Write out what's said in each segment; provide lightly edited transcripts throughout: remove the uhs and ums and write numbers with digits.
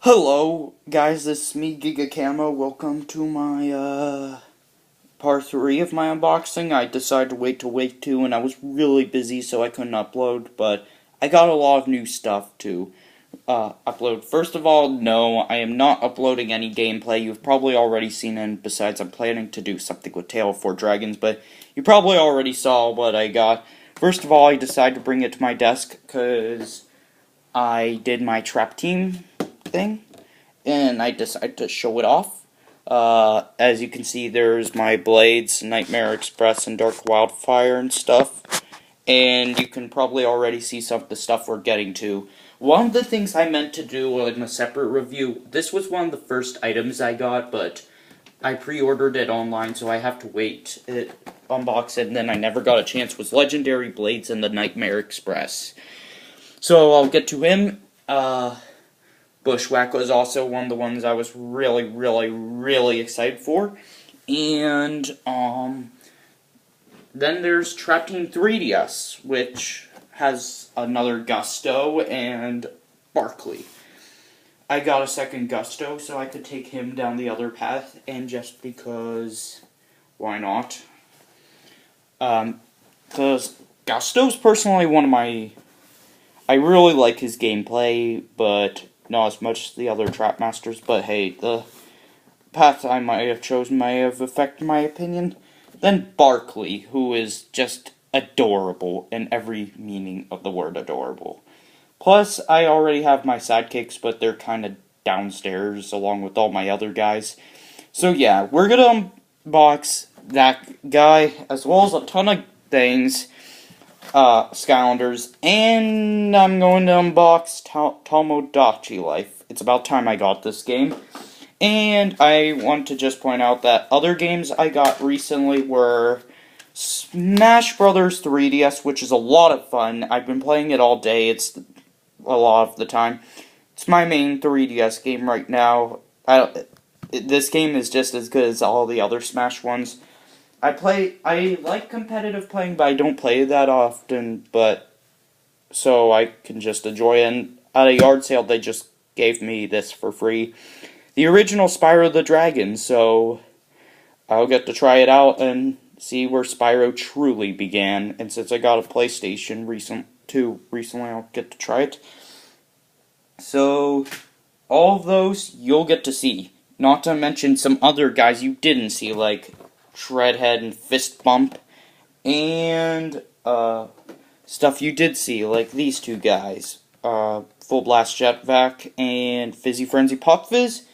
Hello, guys, this is me, Giga Camo. Welcome to my, part 3 of my unboxing. I decided to wait till week 2, and I was really busy, so I couldn't upload, but I got a lot of new stuff to, upload. First of all, no, I am not uploading any gameplay. You've probably already seen it, besides I'm planning to do something with Tale of Four Dragons, but you probably already saw what I got. First of all, I decided to bring it to my desk, because I did my trap team thing, and I decided to show it off. As you can see, there's my blades, Nightmare Express, and Dark Wildfire and stuff. And you can probably already see some of the stuff we're getting to. One of the things I meant to do in a separate review, this was one of the first items I got, but I pre-ordered it online, so I have to wait, unbox it, and then I never got a chance, was Legendary Blades and the Nightmare Express. So I'll get to him. Bushwhack was also one of the ones I was really excited for. And, then there's Trap Team 3DS, which has another Gusto and Barkley. I got a second Gusto so I could take him down the other path, and just because, why not? Because Gusto's personally one of my... I really like his gameplay, but not as much as the other Trap Masters, but hey, the path I might have chosen may have affected my opinion. Then Barkley, who is just adorable in every meaning of the word adorable. Plus, I already have my sidekicks, but they're kind of downstairs along with all my other guys. So yeah, we're gonna unbox that guy, as well as a ton of things. Skylanders, and I'm going to unbox Tomodachi Life. It's about time I got this game. And I want to just point out that other games I got recently were Smash Brothers 3DS, which is a lot of fun. I've been playing it all day. It's a lot of the time. It's my main 3DS game right now. This game is just as good as all the other Smash ones. I like competitive playing, but I don't play it that often, but so I can just enjoy it. And at a yard sale, they just gave me this for free. The original Spyro the Dragon, so I'll get to try it out and see where Spyro truly began. And since I got a PlayStation recently, I'll get to try it. So, all of those you'll get to see. Not to mention some other guys you didn't see, like Shredhead and Fist Bump, and stuff you did see, like these two guys, Full Blast Jetvac and Fizzy Frenzy Pop Fizz,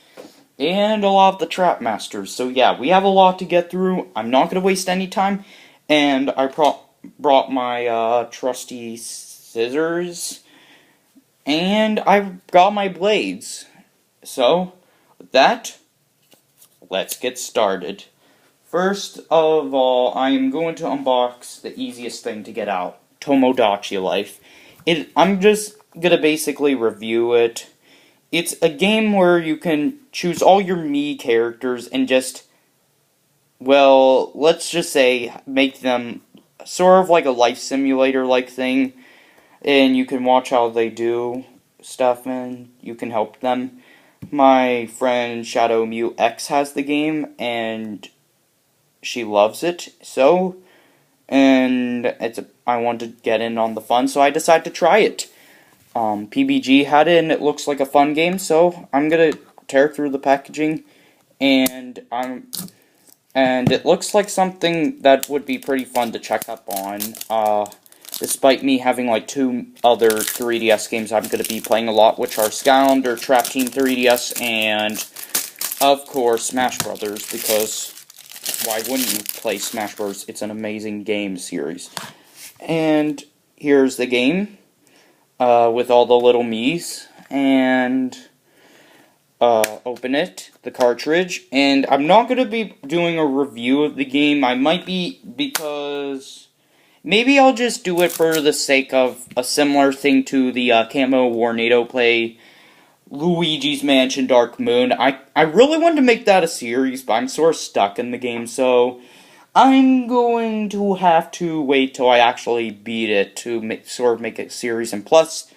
and a lot of the Trap Masters. So yeah, we have a lot to get through. I'm not going to waste any time, and I brought my trusty scissors, and I got my blades. So, with that, let's get started. First of all, I am going to unbox the easiest thing to get out, Tomodachi Life. I'm just going to basically review it. It's a game where you can choose all your Mii characters and just, well, let's just say, make them sort of like a life simulator-like thing, and you can watch how they do stuff, and you can help them. My friend Shadow Mew X has the game, and she loves it, and I wanted to get in on the fun, so I decided to try it. PBG had it, and it looks like a fun game, so I'm gonna tear through the packaging, and it looks like something that would be pretty fun to check up on. Despite me having like 2 other 3DS games I'm gonna be playing a lot, which are Skylander, Trap Team 3DS, and of course Smash Brothers, because why wouldn't you play Smash Bros? It's an amazing game series. And here's the game, with all the little Miis, and, open it, the cartridge, and I'm not going to be doing a review of the game. I might be, because maybe I'll just do it for the sake of a similar thing to the, Camo Warnado play, Luigi's Mansion Dark Moon. I really wanted to make that a series, but I'm sort of stuck in the game, so I'm going to have to wait till I actually beat it to sort of make it a series. And plus,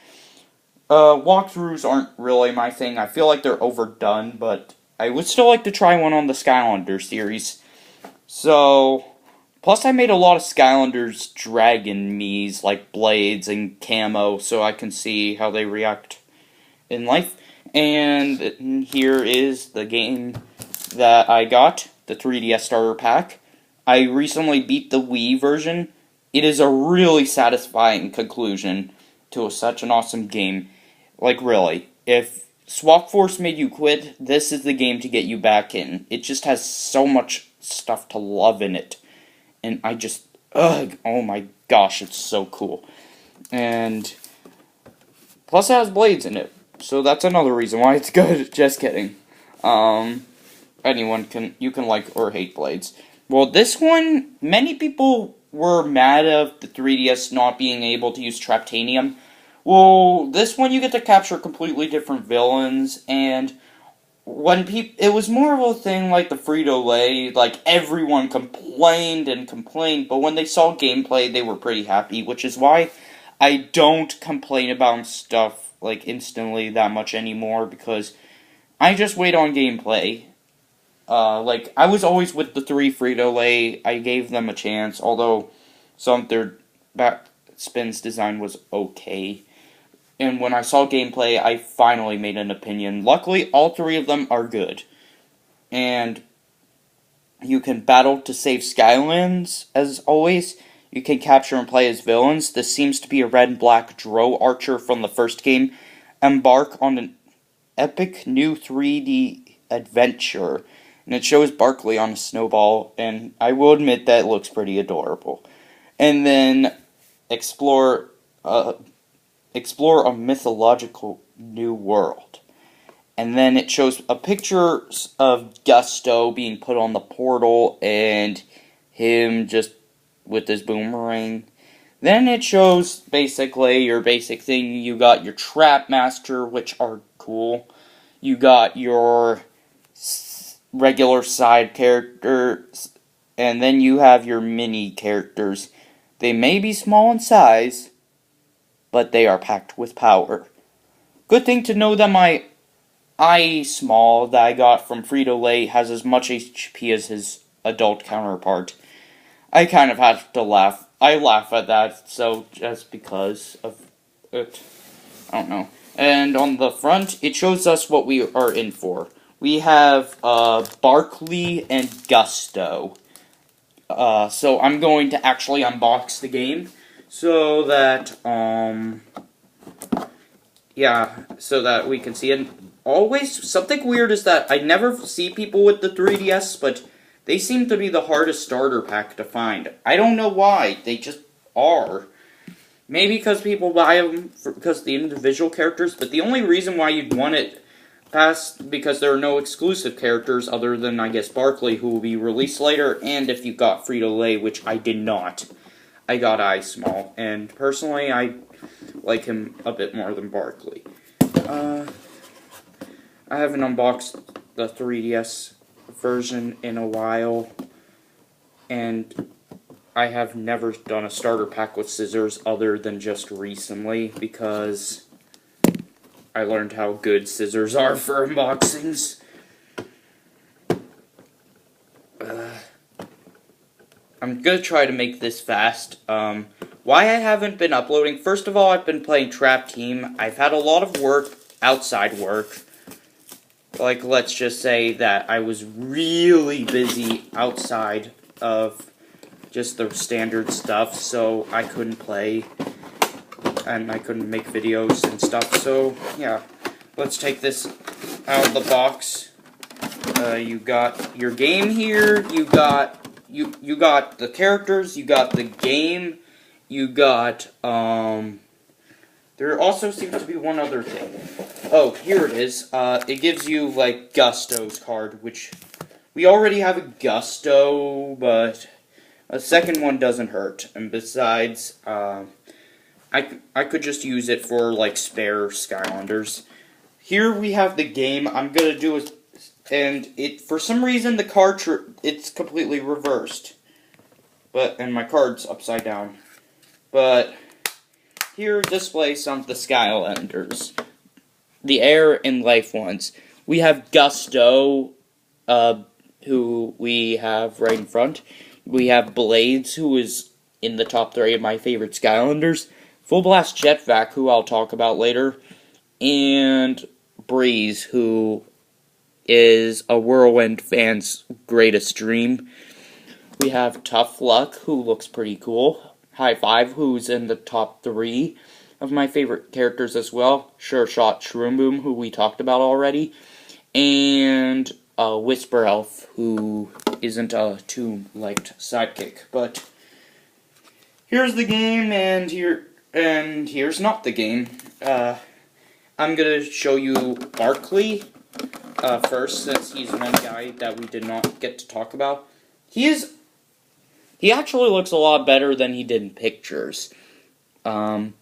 Walkthroughs aren't really my thing. I feel like they're overdone, but I would still like to try one on the Skylander series. So, plus I made a lot of Skylander's dragon Miis, like blades and camo, so I can see how they react in life. And here is the game that I got, the 3DS Starter Pack. I recently beat the Wii version. It is a really satisfying conclusion to such an awesome game. Like, really, if Swap Force made you quit, this is the game to get you back in. It just has so much stuff to love in it. And I just, oh my gosh, it's so cool. And plus it has blades in it. So that's another reason why it's good. Just kidding. You can like or hate blades. Well, this one, many people were mad of the 3DS not being able to use Traptanium. Well, this one you get to capture completely different villains, and it was more of a thing like the Frito-Lay, like everyone complained and complained, but when they saw gameplay, they were pretty happy, which is why I don't complain about stuff like instantly that much anymore, because I just wait on gameplay. Like, I was always with the 3 Frito-Lay, I gave them a chance, although some of their backspin's design was okay. And when I saw gameplay, I finally made an opinion. Luckily, all 3 of them are good. And you can battle to save Skylands, as always. You can capture and play as villains. This seems to be a red and black Drow archer from the first game. Embark on an epic new 3D adventure. And it shows Barkley on a snowball, and I will admit that it looks pretty adorable. And then explore a mythological new world. And then it shows a picture of Gusto being put on the portal and him just with his boomerang. Then it shows basically your basic thing. You got your Trap Master, which are cool. You got your regular side characters, and then you have your mini characters. They may be small in size, but they are packed with power. Good thing to know that my Small that I got from Frito-Lay has as much HP as his adult counterpart. I kind of have to laugh. I laugh at that, so just because of it. I don't know. And on the front, it shows us what we are in for. We have Barkley and Gusto. So I'm going to actually unbox the game so that so that we can see it. Always, something weird is that I never see people with the 3DS, but they seem to be the hardest starter pack to find. I don't know why, they just are. Maybe because people buy them because of the individual characters, but the only reason why you'd want it past, because there are no exclusive characters other than, I guess, Barkley, who will be released later, and if you got Frito-Lay, which I did not. I got Small, and personally, I like him a bit more than Barkley. I haven't unboxed the 3DS version in a while, and I have never done a starter pack with scissors other than just recently, because I learned how good scissors are for unboxings. I'm gonna try to make this fast. Why I haven't been uploading, first of all, I've been playing Trap Team. I've had a lot of work, outside work. Like, let's just say that I was really busy outside of just the standard stuff, so I couldn't play, and I couldn't make videos and stuff, so, yeah. Let's take this out of the box. You got your game here, you got the characters, you got the game, you got, there also seems to be one other thing. Oh, here it is. It gives you, like, Gusto's card, which we already have a Gusto, but a second one doesn't hurt. And besides, I could just use it for, like, spare Skylanders. Here we have the game. I'm gonna do it, and for some reason, the card, it's completely reversed. And my card's upside down. But here display some of the Skylanders. the air and life ones. We have Gusto, who we have right in front. We have Blades, who is in the top 3 of my favorite Skylanders. Full Blast Jetvac, who I'll talk about later. And Breeze, who is a Whirlwind fan's greatest dream. We have Tough Luck, who looks pretty cool. High Five, who's in the top 3 of my favorite characters as well. Sure Shot Shroom Boom, who we talked about already. And Whisper Elf, who isn't a too-liked sidekick. But here's the game, and here's not the game. I'm gonna show you Barkley first, since he's one guy that we did not get to talk about. He actually looks a lot better than he did in pictures. And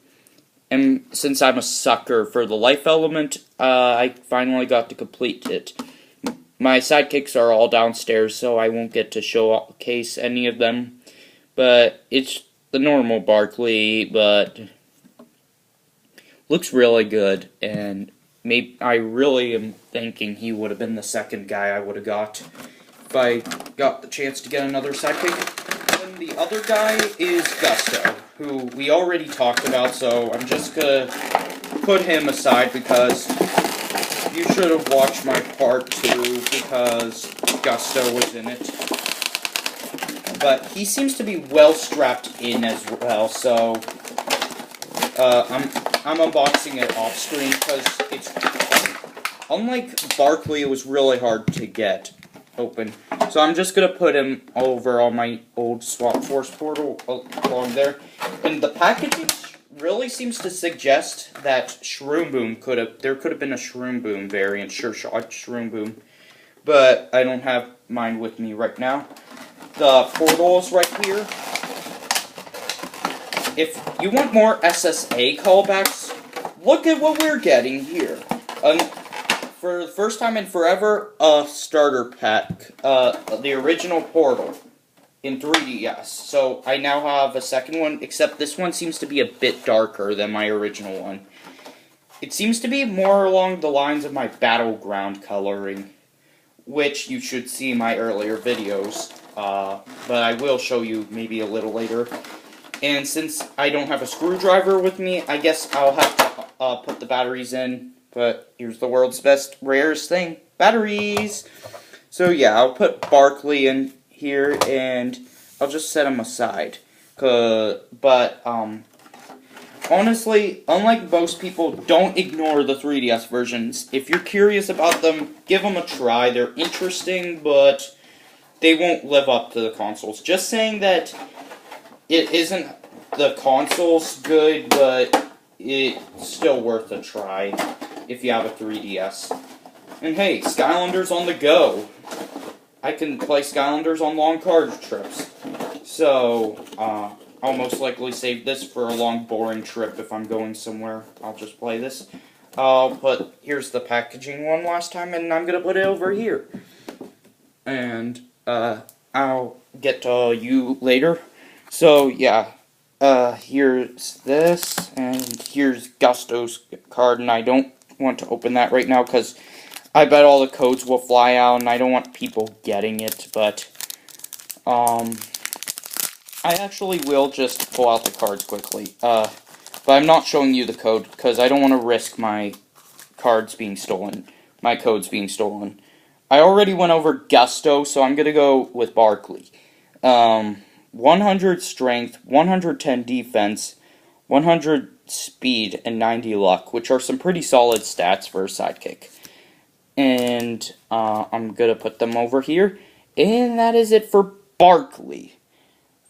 since I'm a sucker for the life element, I finally got to complete it. My sidekicks are all downstairs, so I won't get to showcase any of them. But it's the normal Barkley, but looks really good. And I really am thinking he would have been the second guy I would have got if I got the chance to get another sidekick. And the other guy is Gusto, who we already talked about, so I'm just gonna put him aside because you should have watched my part 2 because Gusto was in it. But he seems to be well strapped in as well, so I'm unboxing it off screen because it's unlike Barkley, it was really hard to get open. So I'm just gonna put him over on my old Swap Force portal along there, and the packaging really seems to suggest that Shroom Boom there could have been a Shroom Boom variant, Sure Shot Shroom Boom, but I don't have mine with me right now. The portal's right here. If you want more SSA callbacks, look at what we're getting here. For the first time in forever, a starter pack, the original Portal in 3DS. So I now have a second one, except this one seems to be a bit darker than my original one. It seems to be more along the lines of my Battleground coloring, which you should see my earlier videos, but I will show you maybe a little later. And since I don't have a screwdriver with me, I guess I'll have to put the batteries in. But here's the world's best, rarest thing, batteries! So yeah, I'll put Barkley in here, and I'll just set him aside. But honestly, unlike most people, don't ignore the 3DS versions. If you're curious about them, give them a try. They're interesting, but they won't live up to the consoles. Just saying that it isn't the console's good, but it's still worth a try if you have a 3DS. And hey, Skylanders on the go. I can play Skylanders on long car trips. So, I'll most likely save this for a long, boring trip if I'm going somewhere. I'll just play this. Here's the packaging one last time, and I'm gonna put it over here. And, I'll get to you later. So, yeah. Here's this, and here's Gusto's card, and I don't want to open that right now, because I bet all the codes will fly out, and I don't want people getting it, but, I actually will just pull out the cards quickly, but I'm not showing you the code, because I don't want to risk my cards being stolen, my codes being stolen. I already went over Gusto, so I'm gonna go with Barkley. 100 strength, 110 defense, 100 speed, and 90 luck, which are some pretty solid stats for a sidekick. And I'm gonna put them over here, and that is it for Barkley.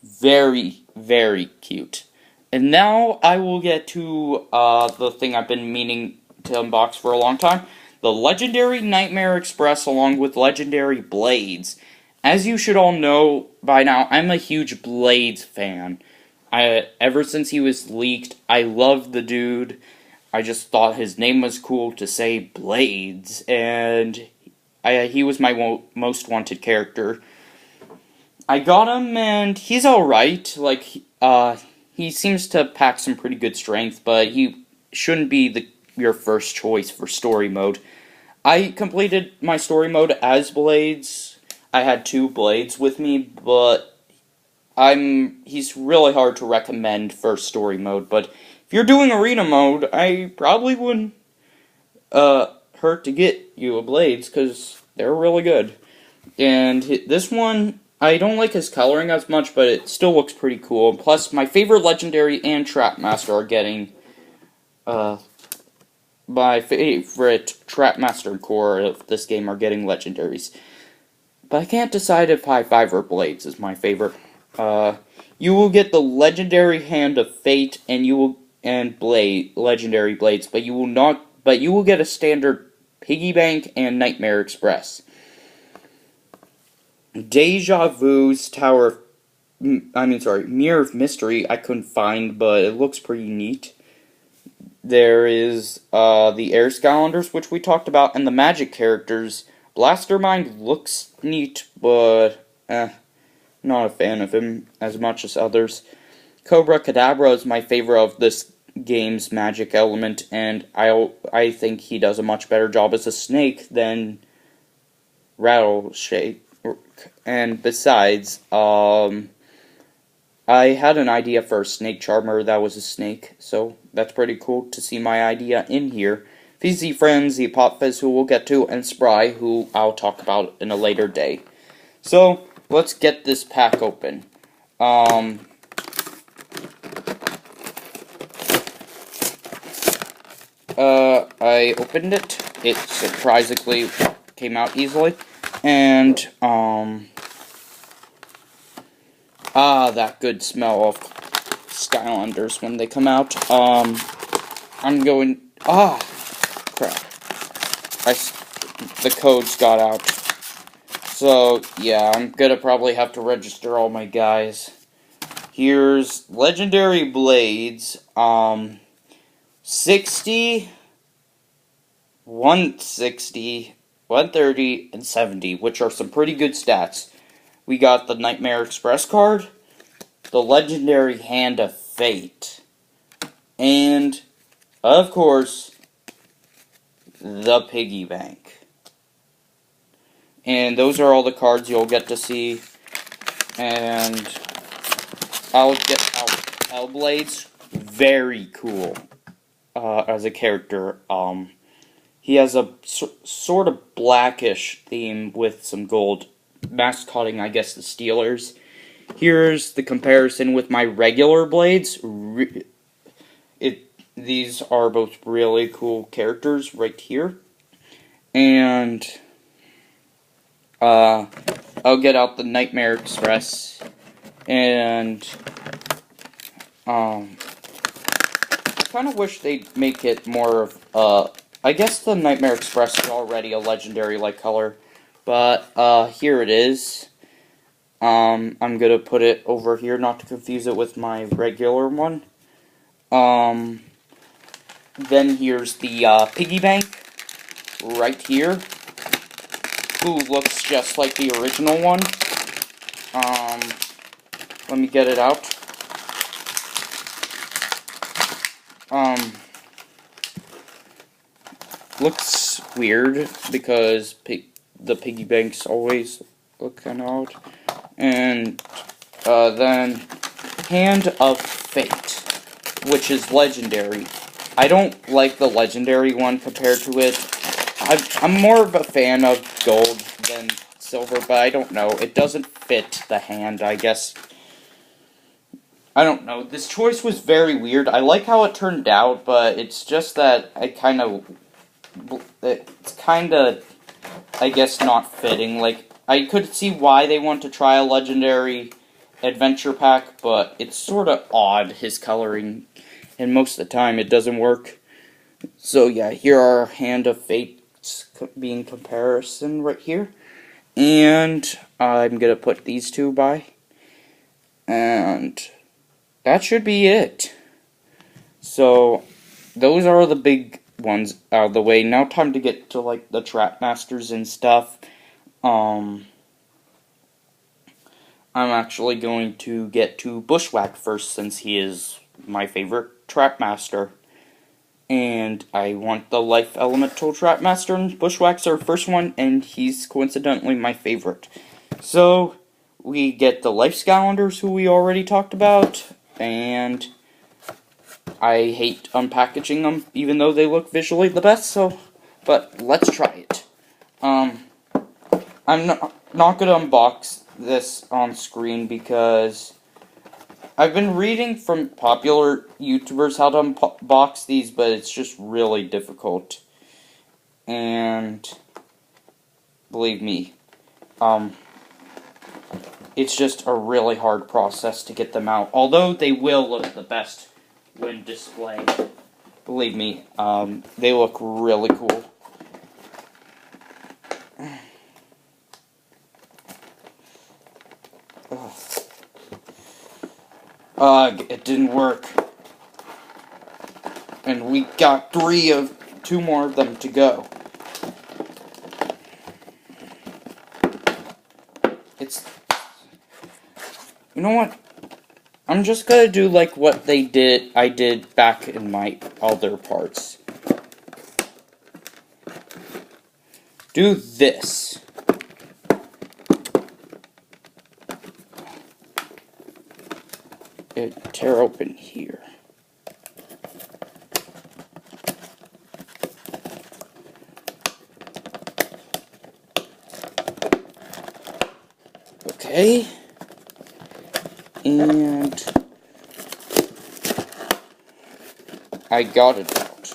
Very, very cute. And now I will get to the thing I've been meaning to unbox for a long time, the Legendary Nightmare Express along with Legendary Blades. As you should all know by now, I'm a huge Blades fan. Ever since he was leaked, I loved the dude. I just thought his name was cool to say Blades, and he was my most wanted character. I got him, and he's alright. Like, he seems to pack some pretty good strength, but he shouldn't be your first choice for story mode. I completed my story mode as Blades. I had 2 Blades with me, but he's really hard to recommend for story mode. But if you're doing arena mode, I probably wouldn't hurt to get you a Blades, because they're really good. And this one, I don't like his coloring as much, but it still looks pretty cool. Plus, my favorite Legendary and Trapmaster are getting, my favorite Trapmaster and Core of this game are getting Legendaries. But I can't decide if High Five or Blades is my favorite. You will get the Legendary Hand of Fate, and Legendary Blades, but you will get a standard Piggy Bank and Nightmare Express. Deja Vu's Mirror of Mystery I couldn't find, but it looks pretty neat. There is the Air Skylanders, which we talked about, and the magic characters. Blastermind looks neat, but not a fan of him as much as others. Cobra Kadabra is my favorite of this game's magic element, and I think he does a much better job as a snake than Rattleshake. And besides, I had an idea for a snake charmer that was a snake, so that's pretty cool to see my idea in here. VZ Friends, the Popfizz, who we'll get to, and Spry, who I'll talk about in a later day. So, let's get this pack open. I opened it. It surprisingly came out easily. And, that good smell of Skylanders when they come out. Crap. The codes got out. So, yeah, I'm gonna probably have to register all my guys. Here's Legendary Blades, 60, 160, 130, and 70, which are some pretty good stats. We got the Nightmare Express card, the Legendary Hand of Fate, and, of course, the Piggy Bank. And those are all the cards you'll get to see. And I'll get Hellblades. Very cool as a character. He has a sort of blackish theme with some gold, mascotting, I guess, the Steelers. Here's the comparison with my regular Blades. These are both really cool characters right here. And I'll get out the Nightmare Express. And I kind of wish they'd make it more of I guess the Nightmare Express is already a legendary-like color, but here it is. I'm gonna put it over here, not to confuse it with my regular one. Then here's the Piggy Bank, right here, who looks just like the original one. Let me get it out. Looks weird, because the Piggy Banks always look kind of odd. And, then, Hand of Fate, which is legendary. I don't like the legendary one compared to it. I'm more of a fan of gold than silver, but I don't know. It doesn't fit the hand, I guess. I don't know. This choice was very weird. I like how it turned out, but it's just that it's kind of, I guess, not fitting. Like, I could see why they want to try a legendary adventure pack, but it's sort of odd, his coloring. And most of the time, it doesn't work. So, yeah, here are Hand of Fate's being comparison right here. And I'm going to put these two by. And that should be it. So, those are the big ones out of the way. Now time to get to, like, the Trapmasters and stuff. I'm actually going to get to Bushwhack first, since he is my favorite Trapmaster. And I want the Life Elemental Trap Master and Bushwhacker first one, and he's coincidentally my favorite. So, we get the Life Skylanders, who we already talked about, and I hate unpackaging them, even though they look visually the best, but let's try it. I'm not gonna unbox this on screen because I've been reading from popular YouTubers how to unbox these, but it's just really difficult. And believe me, it's just a really hard process to get them out. Although they will look the best when displayed. Believe me, they look really cool. It didn't work. And we got two more of them to go. You know what? I'm just gonna do like what I did back in my other parts. Do this. Tear open here. Okay. And I got it out.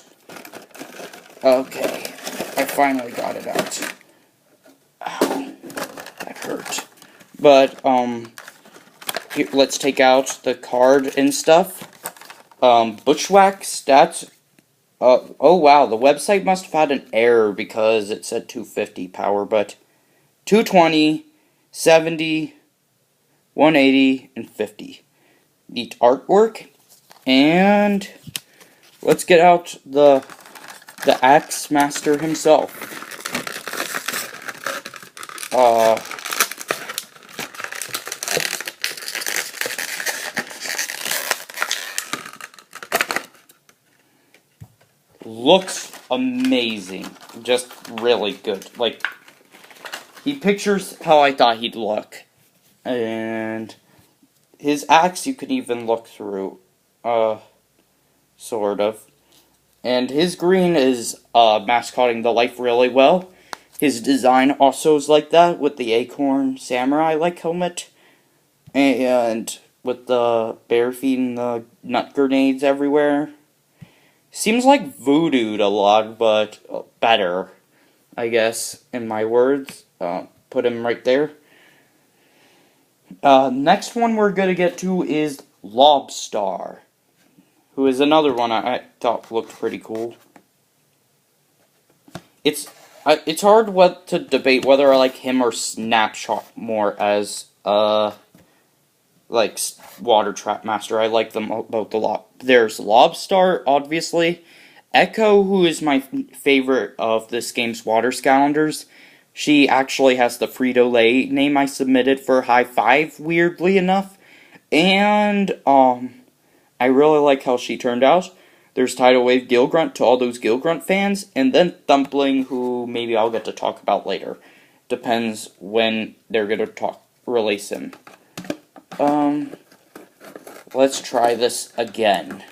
Okay. I finally got it out. Ow. That hurt. But, here, let's take out the card and stuff. Bushwhack stats. Oh wow, the website must have had an error because it said 250 power, but 220, 70, 180, and 50. Neat artwork. And let's get out the Axe Master himself. Looks amazing. Just really good. Like, he pictures how I thought he'd look. And his axe you could even look through. Sort of. And his green is mascotting the life really well. His design also is like that, with the acorn samurai-like helmet. And with the bear feet and the nut grenades everywhere. Seems like voodooed a lot, but better, I guess, in my words. Put him right there. Next one we're going to get to is Lobstar, who is another one I thought looked pretty cool. It's hard to debate whether I like him or Snapshot more as, like, Water Trap Master. I like them both a lot. There's Lobstar, obviously. Echo, who is my favorite of this game's Water Skylanders. She actually has the Frito-Lay name I submitted for High Five, weirdly enough. And, I really like how she turned out. There's Tidal Wave Gilgrunt to all those Gilgrunt fans. And then Thumpling, who maybe I'll get to talk about later. Depends when they're going to release him. Let's try this again.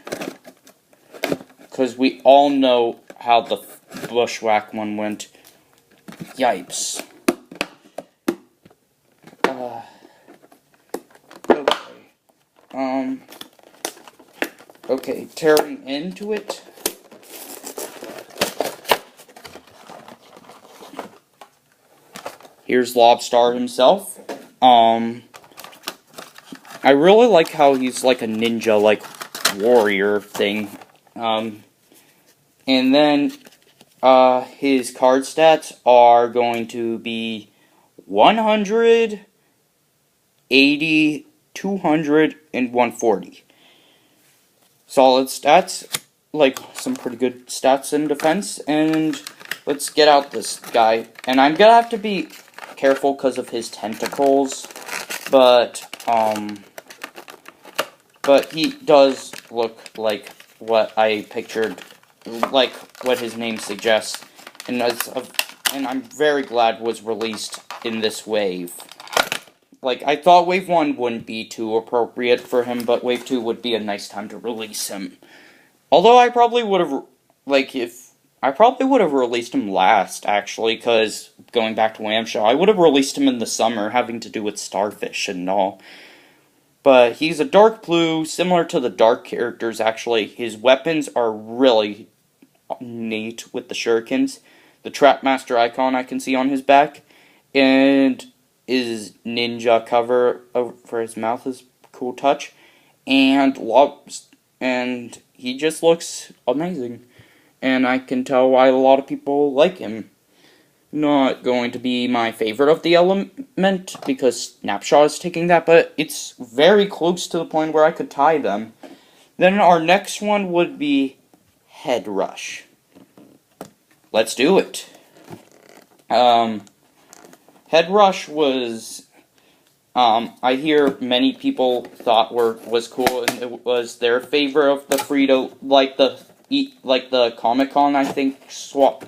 Because we all know how the Bushwhack one went. Yipes. Okay. Okay, tearing into it. Here's Lobstar himself. I really like how he's like a ninja, like, warrior thing. And then, his card stats are going to be 100, 80, 200, and 140. Solid stats, like, some pretty good stats in defense, and let's get out this guy. And I'm gonna have to be careful because of his tentacles, but he does look like what I pictured like what his name suggests, and I'm very glad was released in this wave. Like, I thought Wave 1 wouldn't be too appropriate for him, but Wave 2 would be a nice time to release him. Although I probably would have, I probably would have released him last, actually, because, going back to Lambshaw, I would have released him in the summer, having to do with Starfish and all. But he's a dark blue, similar to the dark characters, actually. His weapons are really neat with the shurikens. The Trapmaster icon I can see on his back. And his ninja cover for his mouth is a cool touch. And he just looks amazing. And I can tell why a lot of people like him. Not going to be my favorite of the element, because Snapshot is taking that, but it's very close to the point where I could tie them. Then our next one would be Head Rush. Let's do it. Head Rush was, I hear many people thought was cool, and it was their favorite of the Frito, like the Comic-Con, I think, swap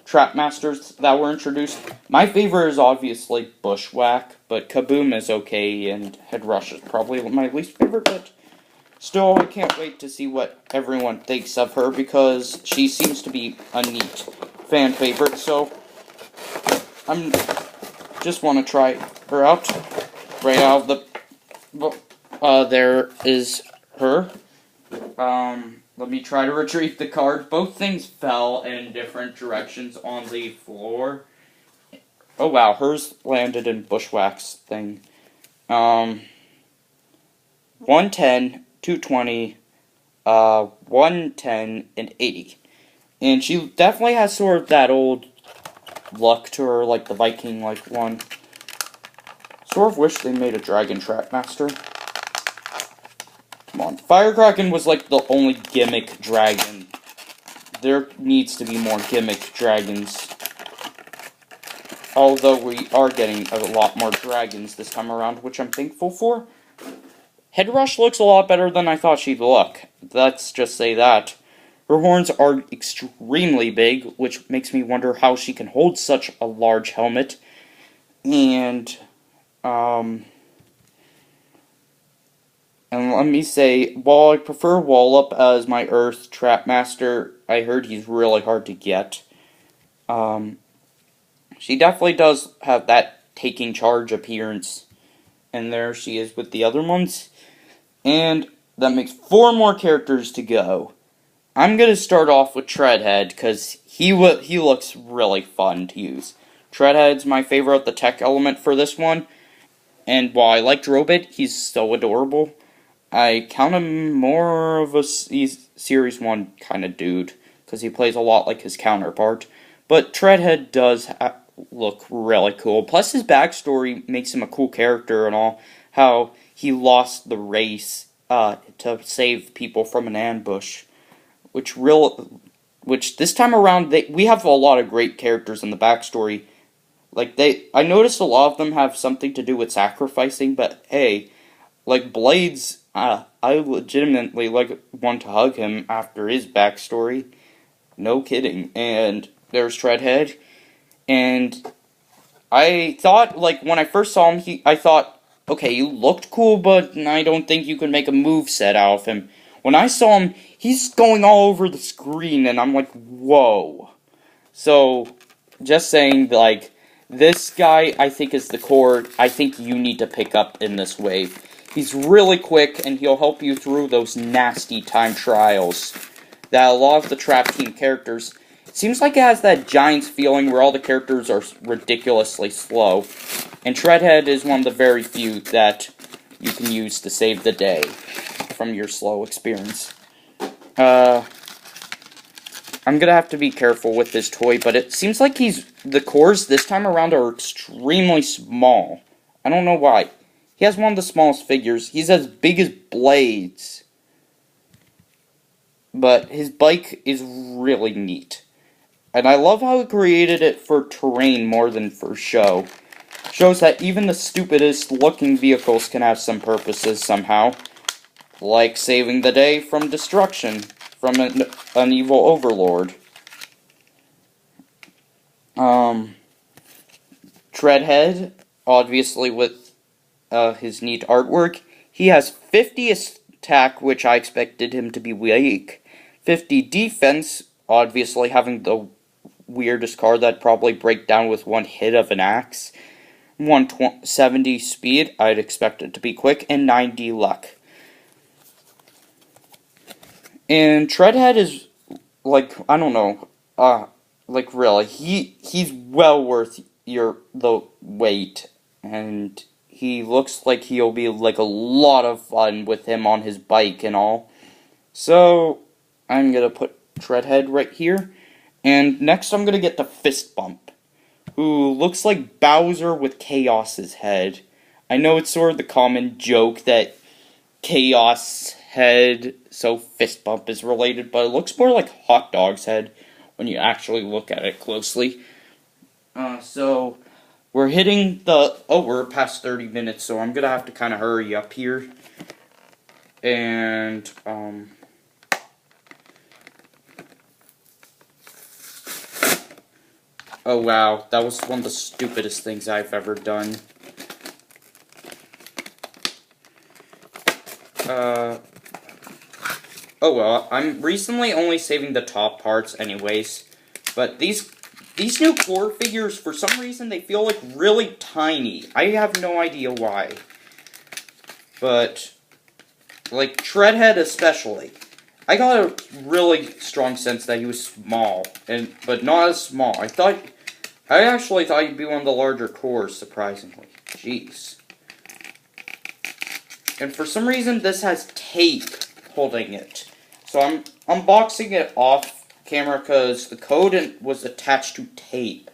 Trapmasters that were introduced. My favorite is obviously Bushwhack, but Kaboom is okay, and Head Rush is probably my least favorite, but still, I can't wait to see what everyone thinks of her, because she seems to be a neat fan favorite, so I'm just want to try her out. Right out of the, there is her. Let me try to retrieve the card. Both things fell in different directions on the floor. Oh wow, hers landed in Bushwhack's thing. 110, 220, 110, and 80. And she definitely has sort of that old look to her, like the Viking-like one. Sort of wish they made a Dragon Trapmaster. Come on. Firecracken was like the only gimmick dragon. There needs to be more gimmick dragons. Although we are getting a lot more dragons this time around, which I'm thankful for. Head Rush looks a lot better than I thought she'd look. Let's just say that. Her horns are extremely big, which makes me wonder how she can hold such a large helmet. And let me say, while I prefer Wallop as my Earth Trapmaster, I heard he's really hard to get. She definitely does have that taking charge appearance. And there she is with the other ones. And that makes 4 more characters to go. I'm going to start off with Treadhead, because he looks really fun to use. Treadhead's my favorite of the tech element for this one. And while I like Drobit, he's so adorable. I count him more of a Series 1 kind of dude, because he plays a lot like his counterpart. But Treadhead does look really cool. Plus his backstory makes him a cool character and all. How he lost the race to save people from an ambush. Which this time around, we have a lot of great characters in the backstory. Like, I noticed a lot of them have something to do with sacrificing, but hey, like Blades, I legitimately want to hug him after his backstory. No kidding. And there's Treadhead. And I thought, like, when I first saw him, I thought, okay, you looked cool, but I don't think you could make a moveset out of him. When I saw him, he's going all over the screen, and I'm like, whoa. So, just saying, like, this guy, I think, is the core I think you need to pick up in this wave. He's really quick, and he'll help you through those nasty time trials that a lot of the Trap Team characters... It seems like it has that Giants feeling where all the characters are ridiculously slow. And Treadhead is one of the very few that you can use to save the day from your slow experience. I'm gonna have to be careful with this toy, but it seems like the cores this time around are extremely small. I don't know why. He has one of the smallest figures. He's as big as Blades. But his bike is really neat. And I love how he created it for terrain more than for show. Shows that even the stupidest looking vehicles can have some purposes somehow. Like saving the day from destruction from an evil overlord. Treadhead, obviously with his neat artwork. He has 50 attack, which I expected him to be weak. 50 defense, obviously having the weirdest card that'd probably break down with one hit of an axe. 170 speed, I'd expect it to be quick, and 90 luck. And Treadhead is, like, I don't know, like really, he's well worth the wait, and he looks like he'll be like a lot of fun with him on his bike and all. So I'm gonna put Treadhead right here, and next I'm gonna get to Fist Bump, who looks like Bowser with Chaos's head. I know it's sort of the common joke that Chaos head, so Fist Bump is related, but it looks more like Hot Dog's head when you actually look at it closely. So we're hitting we're past 30 minutes, so I'm gonna have to kind of hurry up here. And, oh wow, that was one of the stupidest things I've ever done. Oh well, I'm recently only saving the top parts anyways, but these new core figures, for some reason, they feel like really tiny. I have no idea why. But, like, Treadhead especially. I got a really strong sense that he was small, but not as small. I actually thought he'd be one of the larger cores, surprisingly. Jeez. And for some reason, this has tape holding it. So I'm unboxing it off camera because the code was attached to tape,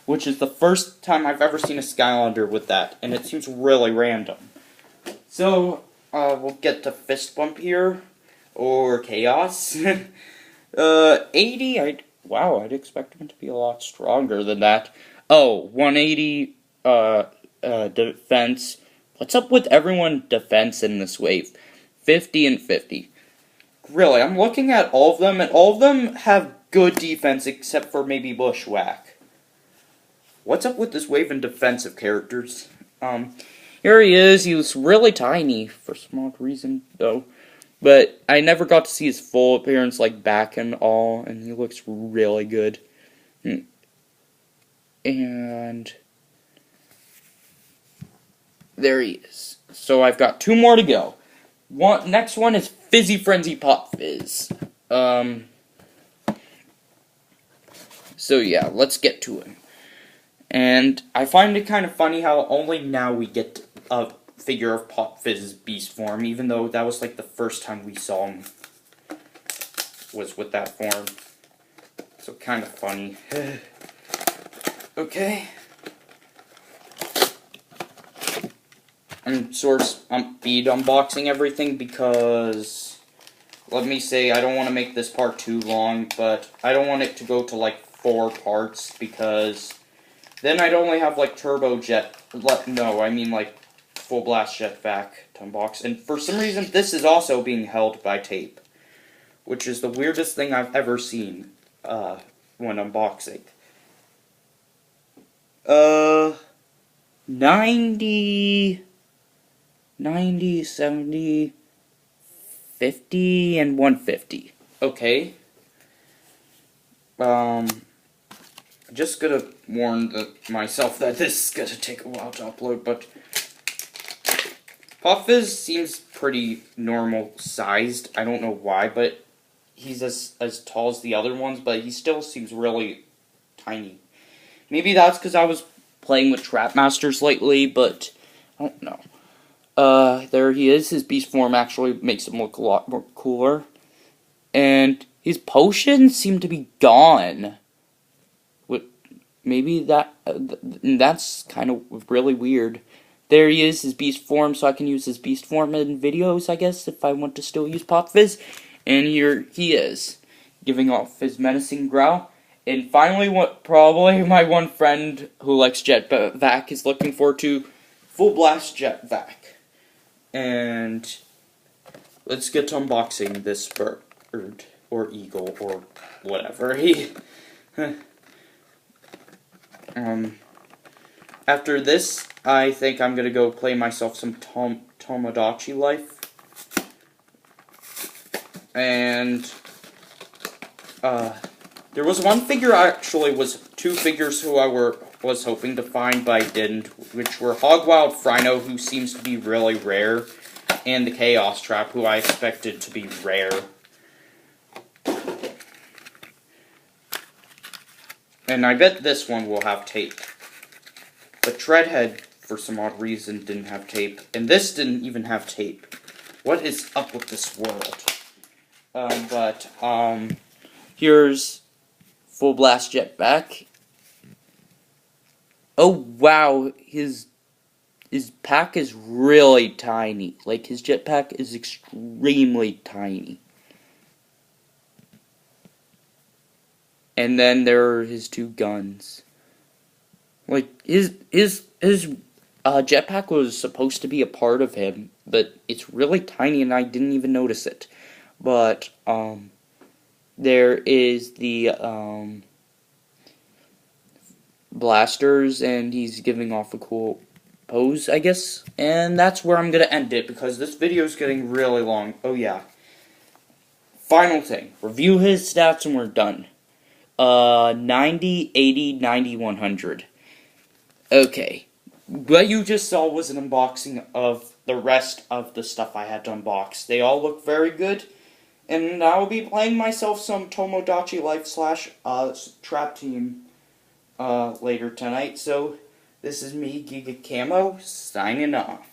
which is the first time I've ever seen a Skylander with that, and it seems really random. So, we'll get to Fist Bump here, or Chaos. 80, I'd expect him to be a lot stronger than that. Oh, 180, defense. What's up with everyone defense in this wave? 50 and 50. Really, I'm looking at all of them, and all of them have good defense, except for maybe Bushwhack. What's up with this wave in defensive characters? Here he is. He was really tiny for some odd reason, though. But I never got to see his full appearance, like back and all, and he looks really good. And there he is. So I've got 2 more to go. Next one is Fizzy Frenzy Pop Fizz. So yeah, let's get to him. And I find it kind of funny how only now we get a figure of Pop Fizz's beast form, even though that was like the first time we saw him was with that form. So kind of funny. Okay. I'm sort of speed unboxing everything because, let me say, I don't want to make this part too long, but I don't want it to go to like 4 parts because then I'd only have like Turbo Jet, like Full Blast Jetpack to unbox. And for some reason, this is also being held by tape, which is the weirdest thing I've ever seen when unboxing. 90, 70, 50, and 150. Okay. Just gonna warn myself that this is gonna take a while to upload, but Pop Fizz seems pretty normal sized. I don't know why, but he's as tall as the other ones, but he still seems really tiny. Maybe that's because I was playing with Trap Masters lately, but I don't know. There he is. His beast form actually makes him look a lot more cooler. And his potions seem to be gone. Maybe that's kind of really weird. There he is, his beast form, so I can use his beast form in videos, I guess, if I want to still use Pop Fizz. And here he is, giving off his menacing growl. And finally, what probably my one friend who likes Jetpack is looking forward to, Full Blast Jetpack. And let's get to unboxing this bird. or eagle, or whatever. He... After this, I think I'm gonna go play myself some Tomodachi Life. And, there was one figure, actually, was two figures who I was hoping to find, but I didn't, which were Hogwild Frino, who seems to be really rare, and the Chaos Trap, who I expected to be rare. And I bet this one will have tape. But Treadhead, for some odd reason, didn't have tape. And this didn't even have tape. What is up with this world? Here's Full Blast Jetpack. Oh, wow, his pack is really tiny. Like, his jetpack is extremely tiny. And then there are his two guns. Like, his jetpack was supposed to be a part of him, but it's really tiny and I didn't even notice it. But, there is the, blasters, and he's giving off a cool pose, I guess. And that's where I'm gonna end it, because this video is getting really long. Oh, yeah. Final thing. Review his stats and we're done. 90, 80, 90, 100. Okay. What you just saw was an unboxing of the rest of the stuff I had to unbox. They all look very good. And I will be playing myself some Tomodachi Life / Trap Team later tonight. So, this is me, Giga Camo, signing off.